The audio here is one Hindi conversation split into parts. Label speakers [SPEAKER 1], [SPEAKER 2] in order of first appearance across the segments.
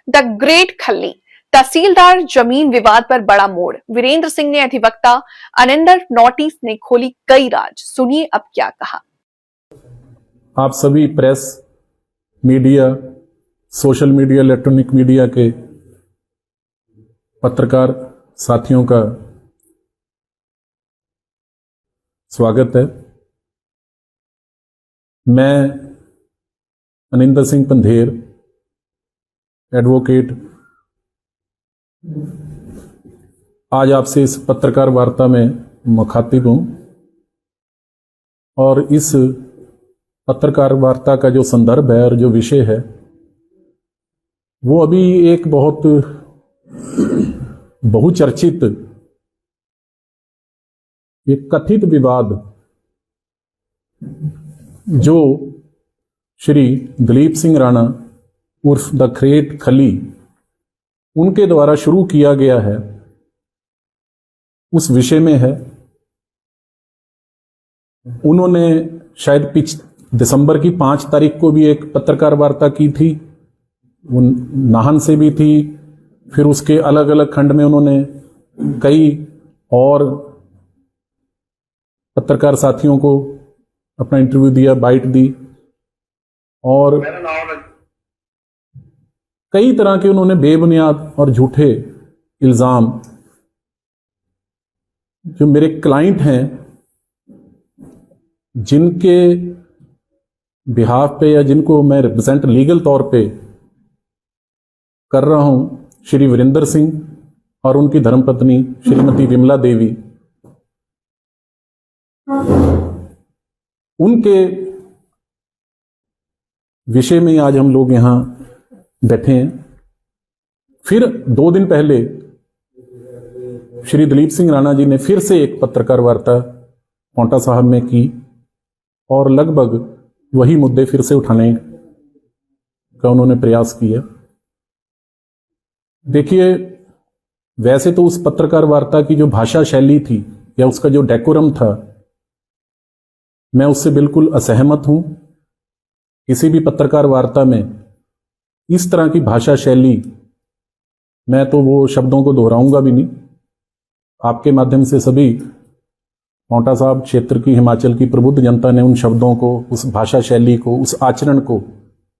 [SPEAKER 1] द ग्रेट खल्ली, तहसीलदार जमीन विवाद पर बड़ा मोड़, वीरेंद्र सिंह ने अधिवक्ता अनिंदर नोटिस ने खोली कई राज। सुनिए अब क्या कहा।
[SPEAKER 2] आप सभी press, media, social media, electronic media के पत्रकार साथियों का स्वागत है। मैं अनिंदर सिंह पंधेर, एडवोकेट, आज आपसे इस पत्रकार वार्ता में मुखातिब हूं और इस पत्रकार वार्ता का जो संदर्भ है और जो विषय है वो अभी एक बहुत बहुचर्चित एक कथित विवाद जो श्री दलीप सिंह राणा उर्फ द ग्रेट खली उनके द्वारा शुरू किया गया है उस विषय में है। उन्होंने शायद दिसंबर की 5 तारीख को भी एक पत्रकार वार्ता की थी, वो नाहन से भी थी। फिर उसके अलग अलग खंड में उन्होंने कई और पत्रकार साथियों को अपना इंटरव्यू दिया, बाइट दी और कई तरह के उन्होंने बेबुनियाद और झूठे इल्जाम जो मेरे क्लाइंट हैं जिनके बिहाफ पे या जिनको मैं रिप्रेजेंट लीगल तौर पे कर रहा हूं, श्री वीरेंद्र सिंह और उनकी धर्मपत्नी श्रीमती विमला देवी, उनके विषय में आज हम लोग यहां बैठे हैं। फिर 2 दिन पहले श्री दलीप सिंह राणा जी ने फिर से एक पत्रकार वार्ता पोंटा साहब में की और लगभग वही मुद्दे फिर से उठाने का उन्होंने प्रयास किया। देखिए, वैसे तो उस पत्रकार वार्ता की जो भाषा शैली थी या उसका जो डेकोरम था, मैं उससे बिल्कुल असहमत हूं। किसी भी पत्रकार वार्ता में इस तरह की भाषा शैली, मैं तो वो शब्दों को दोहराऊंगा भी नहीं। आपके माध्यम से सभी पोंटा साहब क्षेत्र की, हिमाचल की प्रबुद्ध जनता ने उन शब्दों को, उस भाषा शैली को, उस आचरण को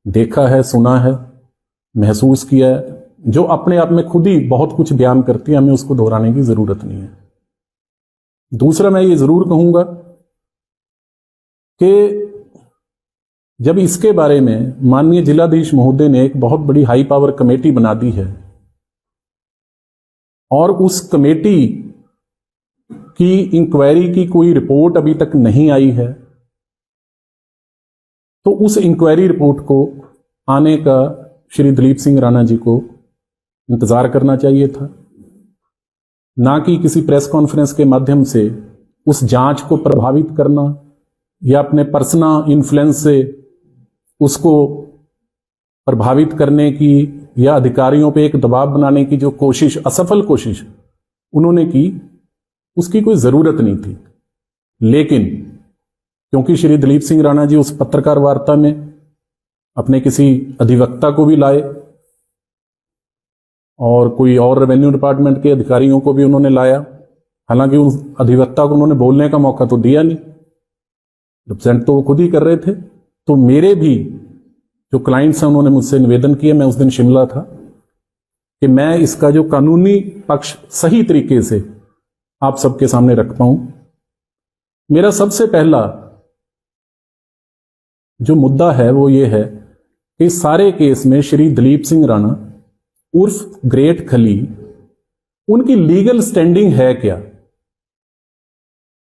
[SPEAKER 2] देखा है, सुना है, महसूस किया है, जो अपने आप में खुद ही बहुत कुछ बयान करती है। हमें उसको दोहराने की जरूरत नहीं है। दूसरा, मैं ये जरूर कहूंगा कि जब इसके बारे में माननीय जिलाधीश महोदय ने एक बहुत बड़ी हाई पावर कमेटी बना दी है और उस कमेटी की इंक्वायरी की कोई रिपोर्ट अभी तक नहीं आई है, तो उस इंक्वायरी रिपोर्ट को आने का श्री दलीप सिंह राणा जी को इंतजार करना चाहिए था, ना कि किसी प्रेस कॉन्फ्रेंस के माध्यम से उस जांच को प्रभावित करना या अपने पर्सनल इन्फ्लुएंस से उसको प्रभावित करने की या अधिकारियों पे एक दबाव बनाने की जो कोशिश, असफल कोशिश उन्होंने की, उसकी कोई जरूरत नहीं थी। लेकिन क्योंकि श्री दलीप सिंह राणा जी उस पत्रकार वार्ता में अपने किसी अधिवक्ता को भी लाए और कोई और रेवेन्यू डिपार्टमेंट के अधिकारियों को भी उन्होंने लाया, हालांकि उस अधिवक्ता को उन्होंने बोलने का मौका तो दिया नहीं, रिप्रेजेंट तो वो खुद ही कर रहे थे। तो मेरे भी जो क्लाइंट्स हैं उन्होंने मुझसे निवेदन किया, मैं उस दिन शिमला था, कि मैं इसका जो कानूनी पक्ष सही तरीके से आप सबके सामने रख पाऊं। मेरा सबसे पहला जो मुद्दा है वो ये है कि सारे केस में श्री दलीप सिंह राणा उर्फ ग्रेट खली, उनकी लीगल स्टैंडिंग है क्या?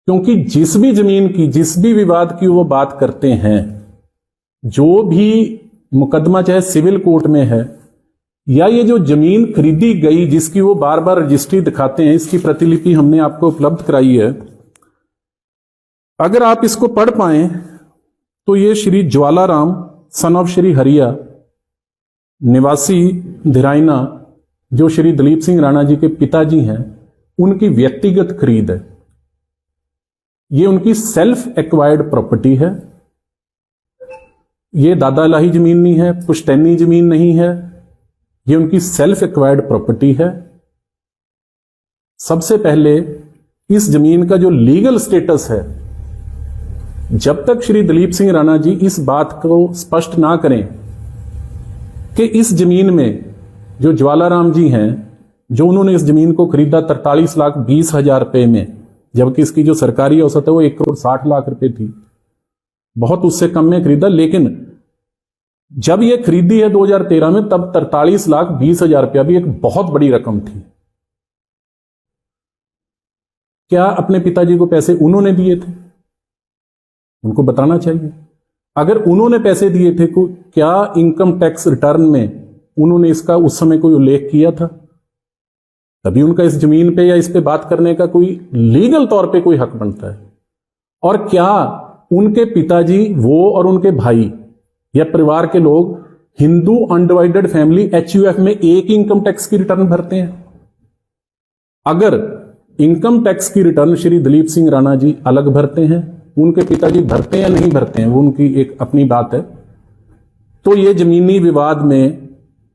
[SPEAKER 2] क्योंकि जिस भी जमीन की, जिस भी विवाद की वो बात करते हैं, जो भी मुकदमा चाहे सिविल कोर्ट में है या ये जो जमीन खरीदी गई जिसकी वो बार बार रजिस्ट्री दिखाते हैं, इसकी प्रतिलिपि हमने आपको उपलब्ध कराई है। अगर आप इसको पढ़ पाए तो ये श्री ज्वालाराम सन ऑफ श्री हरिया, निवासी धिराइना, जो श्री दलीप सिंह राणा जी के पिताजी हैं, उनकी व्यक्तिगत खरीद है। ये उनकी सेल्फ एक्वायर्ड प्रॉपर्टी है। ये दादा लाही जमीन नहीं है, पुश्तैनी जमीन नहीं है, ये उनकी सेल्फ एक्वायर्ड प्रॉपर्टी है। सबसे पहले इस जमीन का जो लीगल स्टेटस है, जब तक श्री दलीप सिंह राणा जी इस बात को स्पष्ट ना करें कि इस जमीन में जो ज्वालाराम जी हैं, जो उन्होंने इस जमीन को खरीदा 43,20,000 रुपए में, जबकि इसकी जो सरकारी औसत है वो 1,60,00,000 रुपए थी, बहुत उससे कम में खरीदा। लेकिन जब ये खरीदी है 2013 में, तब 43,20,000 रुपया भी एक बहुत बड़ी रकम थी। क्या अपने पिताजी को पैसे उन्होंने दिए थे? उनको बताना चाहिए। अगर उन्होंने पैसे दिए थे, क्या इनकम टैक्स रिटर्न में उन्होंने इसका उस समय कोई उल्लेख किया था? तभी उनका इस जमीन पे या इस पे बात करने का कोई लीगल तौर पे कोई हक बनता है। और क्या उनके पिताजी, वो और उनके भाई या परिवार के लोग हिंदू अनडिवाइडेड फैमिली HUF में एक इनकम टैक्स की रिटर्न भरते हैं? अगर इनकम टैक्स की रिटर्न श्री दलीप सिंह राणा जी अलग भरते हैं, उनके पिताजी भरते हैं या नहीं भरते हैं, वो उनकी एक अपनी बात है, तो ये जमीनी विवाद में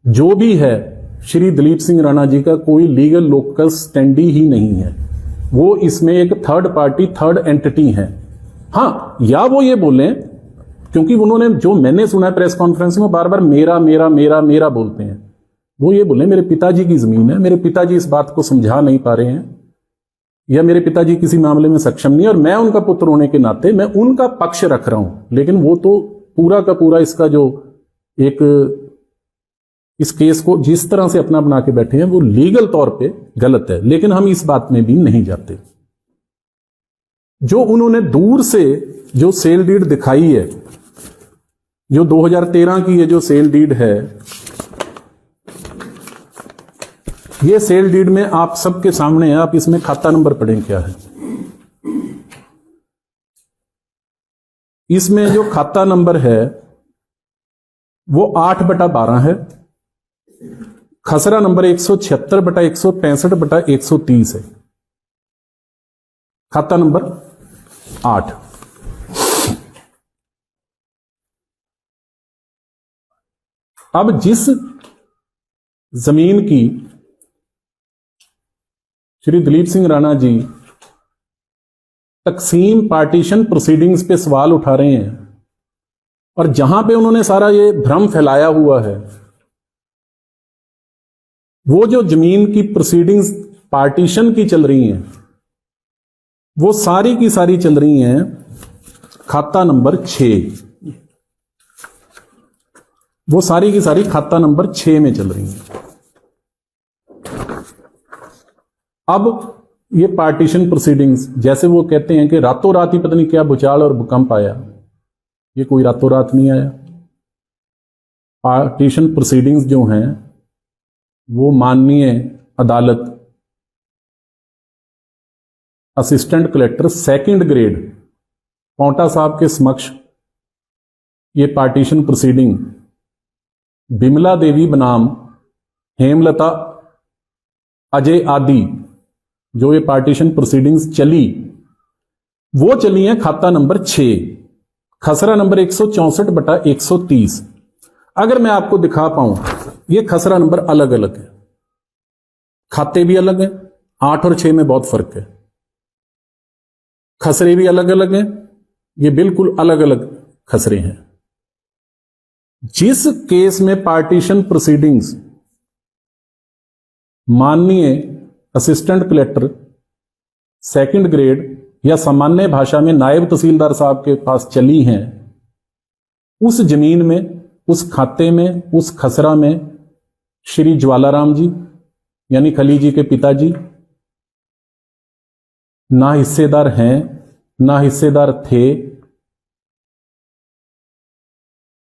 [SPEAKER 2] जो भी है, श्री दलीप सिंह राणा जी का कोई लीगल लोकल स्टैंडी ही नहीं है। वो इसमें एक थर्ड पार्टी, थर्ड एंटिटी है। हां, या वो ये बोलें, क्योंकि उन्होंने, जो मैंने सुना है प्रेस कॉन्फ्रेंस में, बार बार मेरा मेरा मेरा मेरा बोलते हैं। वो ये बोले मेरे पिताजी की जमीन है, मेरे पिताजी इस बात को समझा नहीं पा रहे हैं, या मेरे पिताजी किसी मामले में सक्षम नहीं, और मैं उनका पुत्र होने के नाते मैं उनका पक्ष रख रहा हूं। लेकिन वो तो पूरा का पूरा इसका जो एक इस केस को जिस तरह से अपना बना के बैठे हैं, वो लीगल तौर पे गलत है। लेकिन हम इस बात में भी नहीं जाते। जो उन्होंने दूर से जो सेल डीड दिखाई है, जो 2013 की ये जो सेल डीड है, ये सेल डीड में आप सबके सामने है। आप इसमें खाता नंबर पढ़ें क्या है। इसमें जो खाता नंबर है वो 8/12 है। खसरा नंबर 176/165/130 है। खाता नंबर 8। अब जिस जमीन की श्री दलीप सिंह राणा जी तकसीम पार्टीशन प्रोसीडिंग्स पे सवाल उठा रहे हैं, और जहां पे उन्होंने सारा ये भ्रम फैलाया हुआ है, वो जो जमीन की प्रोसीडिंग्स पार्टीशन की चल रही हैं, वो सारी की सारी चल रही हैं खाता नंबर 6। वो सारी की सारी खाता नंबर 6 में चल रही हैं। अब ये पार्टीशन प्रोसीडिंग्स, जैसे वो कहते हैं कि रातों रात ही पता नहीं क्या भूचाल और भूकंप आया, ये कोई रातों रात नहीं आया। पार्टीशन प्रोसीडिंग्स जो हैं वो माननीय अदालत assistant collector 2nd grade Paonta साहब के समक्ष ये पार्टीशन प्रोसीडिंग बिमला देवी बनाम हेमलता अजय आदि जो ये पार्टीशन प्रोसीडिंग्स चली, वो चली हैं खाता नंबर 6, खसरा नंबर 164/130। अगर मैं आपको दिखा पाऊं, ये खसरा नंबर अलग अलग है, खाते भी अलग हैं, 8 और 6 में बहुत फर्क है। खसरे भी अलग अलग हैं, ये बिल्कुल अलग अलग खसरे हैं। जिस केस में पार्टीशन प्रोसीडिंग्स माननीय असिस्टेंट कलेक्टर 2nd ग्रेड या सामान्य भाषा में नायब तहसीलदार साहब के पास चली हैं, उस जमीन में, उस खाते में, उस खसरा में श्री ज्वालाराम जी यानी खली जी के पिताजी ना हिस्सेदार हैं, ना हिस्सेदार थे।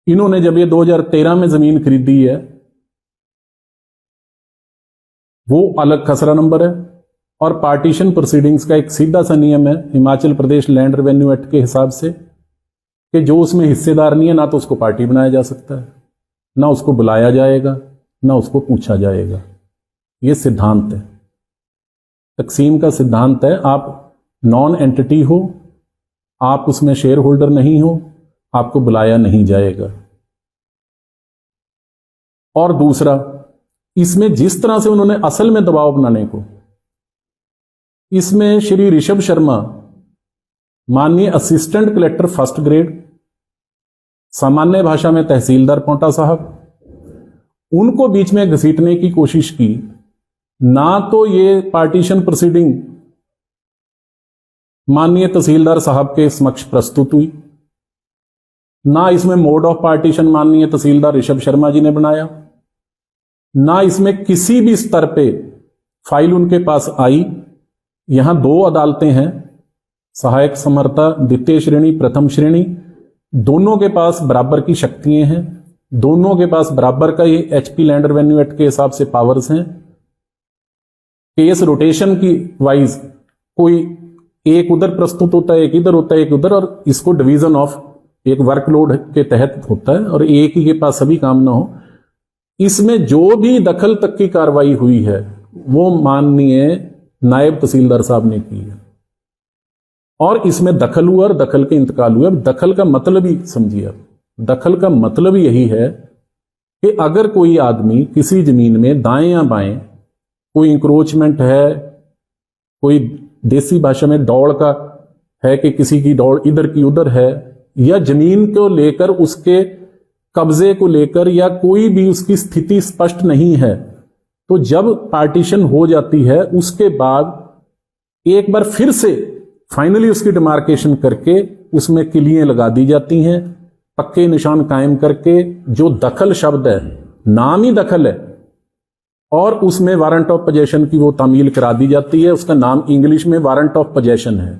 [SPEAKER 2] इन्होंने जब ये 2013 में जमीन खरीदी है, वो अलग खसरा नंबर है, और पार्टीशन प्रोसीडिंग्स का एक सीधा सा नियम है Himachal Pradesh land revenue act के हिसाब से कि जो उसमें हिस्सेदार नहीं है, ना तो उसको पार्टी बनाया जा सकता है, ना उसको बुलाया जाएगा, ना उसको पूछा जाएगा। ये सिद्धांत है, तकसीम का सिद्धांत है। आप नॉन एंटिटी हो, आप उसमें शेयर होल्डर नहीं हो, आपको बुलाया नहीं जाएगा। और दूसरा, इसमें जिस तरह से उन्होंने असल में दबाव बनाने को, इसमें श्री ऋषभ शर्मा माननीय असिस्टेंट कलेक्टर फर्स्ट ग्रेड, सामान्य भाषा में तहसीलदार पोंटा साहब, उनको बीच में घसीटने की कोशिश की। ना तो ये पार्टीशन प्रोसीडिंग माननीय तहसीलदार साहब के समक्ष प्रस्तुत हुई, ना इसमें मोड ऑफ पार्टीशन माननीय तहसीलदार ऋषभ शर्मा जी ने बनाया, ना इसमें किसी भी स्तर पे फाइल उनके पास आई। यहां 2 अदालतें हैं, सहायक समर्था द्वितीय श्रेणी प्रथम श्रेणी, दोनों के पास बराबर की शक्तियां हैं, दोनों के पास बराबर का ये एचपी लैंड रेवेन्यू एक्ट के हिसाब से पावर्स हैं। केस रोटेशन की वाइज कोई एक उधर प्रस्तुत होता है, एक इधर होता है, एक उधर, और इसको डिवीजन ऑफ एक वर्कलोड के तहत होता है, और एक ही के पास सभी काम ना हो। इसमें जो भी दखल तक की कार्रवाई हुई है वो माननीय नायब तहसीलदार साहब ने की है, और इसमें दखल हुआ और दखल के इंतकाल हुआ। दखल का मतलब ही समझिए, दखल का मतलब यही है कि अगर कोई आदमी किसी जमीन में दाएं या बाएं कोई इंक्रोचमेंट है, कोई देसी भाषा में दौड़ का है कि किसी की दौड़ इधर की उधर है, या जमीन को लेकर उसके कब्जे को लेकर या कोई भी उसकी स्थिति स्पष्ट नहीं है, तो जब पार्टीशन हो जाती है उसके बाद एक बार फिर से फाइनली उसकी डिमार्केशन करके उसमें किलियां लगा दी जाती हैं, पक्के निशान कायम करके। जो दखल शब्द है, नाम ही दखल है, और उसमें वारंट ऑफ पोजेशन की वो तामील करा दी जाती है। उसका नाम इंग्लिश में वारंट ऑफ पोजेशन है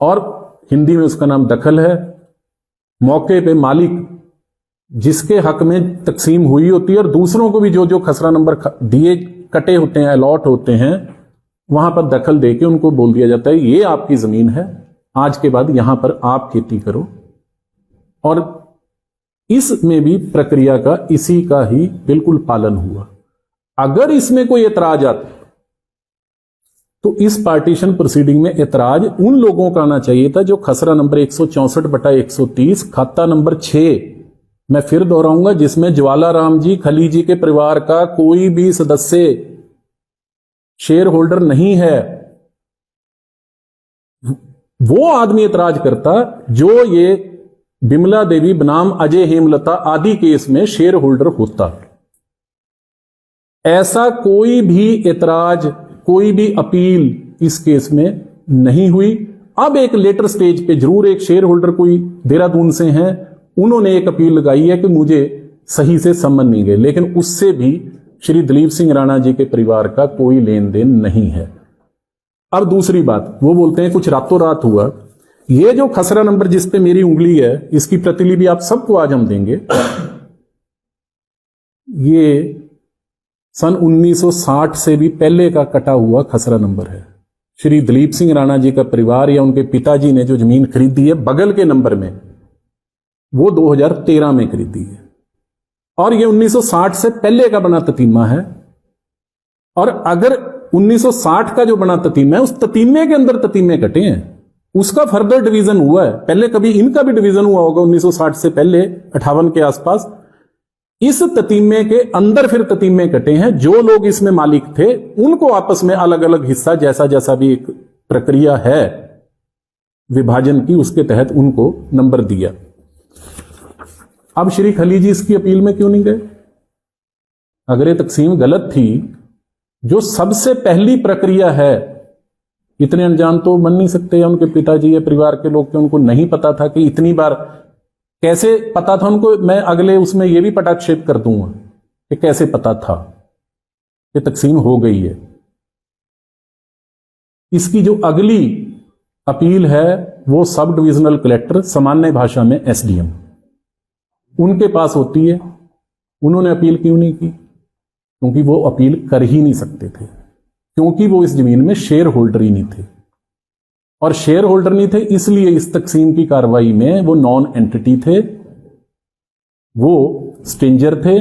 [SPEAKER 2] और हिंदी में उसका नाम दखल है। मौके पे मालिक जिसके हक में तकसीम हुई होती है और दूसरों को भी जो जो खसरा नंबर दिए कटे होते हैं, अलॉट होते हैं, वहां पर दखल देके उनको बोल दिया जाता है ये आपकी जमीन है, आज के बाद यहां पर आप खेती करो। और इसमें भी प्रक्रिया का इसी का ही बिल्कुल पालन हुआ। अगर इसमें कोई एतराज आता तो इस पार्टीशन प्रोसीडिंग में एतराज उन लोगों का आना चाहिए था जो खसरा नंबर 164/130 खाता नंबर 6, मैं फिर दोहराऊंगा, जिसमें ज्वालाराम जी खली जी के परिवार का कोई भी सदस्य शेयर होल्डर नहीं है, वो आदमी एतराज करता जो ये बिमला देवी बनाम अजय हेमलता आदि केस में शेयर होल्डर होता। ऐसा कोई भी एतराज, कोई भी अपील इस केस में नहीं हुई। अब एक लेटर स्टेज पे जरूर एक शेयर होल्डर कोई देहरादून से हैं, उन्होंने एक अपील लगाई है कि मुझे सही से समन नहीं गए, लेकिन उससे भी श्री दिलीप सिंह राणा जी के परिवार का कोई लेन देन नहीं है। अब दूसरी बात, वो बोलते हैं कुछ रातों रात हुआ। ये जो खसरा नंबर जिस पे मेरी उंगली है, इसकी प्रतिलिपि आप सबको आज हम देंगे। ये सन 1960 से भी पहले का कटा हुआ खसरा नंबर है। श्री दिलीप सिंह राणा जी का परिवार या उनके पिताजी ने जो जमीन खरीदी है बगल के नंबर में, वो 2013 में खरीदी है, और ये 1960 से पहले का बना ततीमा है। और अगर 1960 का जो बना ततीमा है, उस ततीमे के अंदर ततीमे कटे हैं, उसका फर्दर डिवीजन हुआ है। पहले कभी इनका भी डिवीजन हुआ होगा 1960 से पहले, 58 के आसपास। इस ततीमे के अंदर फिर ततीमे कटे हैं। जो लोग इसमें मालिक थे उनको आपस में अलग अलग हिस्सा, जैसा जैसा भी एक प्रक्रिया है विभाजन की, उसके तहत उनको नंबर दिया। अब श्री खली जी इसकी अपील में क्यों नहीं गए? अगर ये तकसीम गलत थी, जो सबसे पहली प्रक्रिया है, इतने अनजान तो बन नहीं सकते या उनके पिताजी या परिवार के लोग, उनको नहीं पता था कि इतनी बार, कैसे पता था उनको? मैं अगले उसमें यह भी पटाक्षेप कर दूंगा कि कैसे पता था कि तकसीम हो गई है। इसकी जो अगली अपील है वो सब डिविजनल कलेक्टर, सामान्य भाषा में एसडीएम, उनके पास होती है। उन्होंने अपील क्यों नहीं की? क्योंकि वो अपील कर ही नहीं सकते थे, क्योंकि वो इस जमीन में शेयर होल्डर ही नहीं थे। और शेयर होल्डर नहीं थे इसलिए इस तकसीम की कार्रवाई में वो नॉन एंटिटी थे, वो स्ट्रेंजर थे,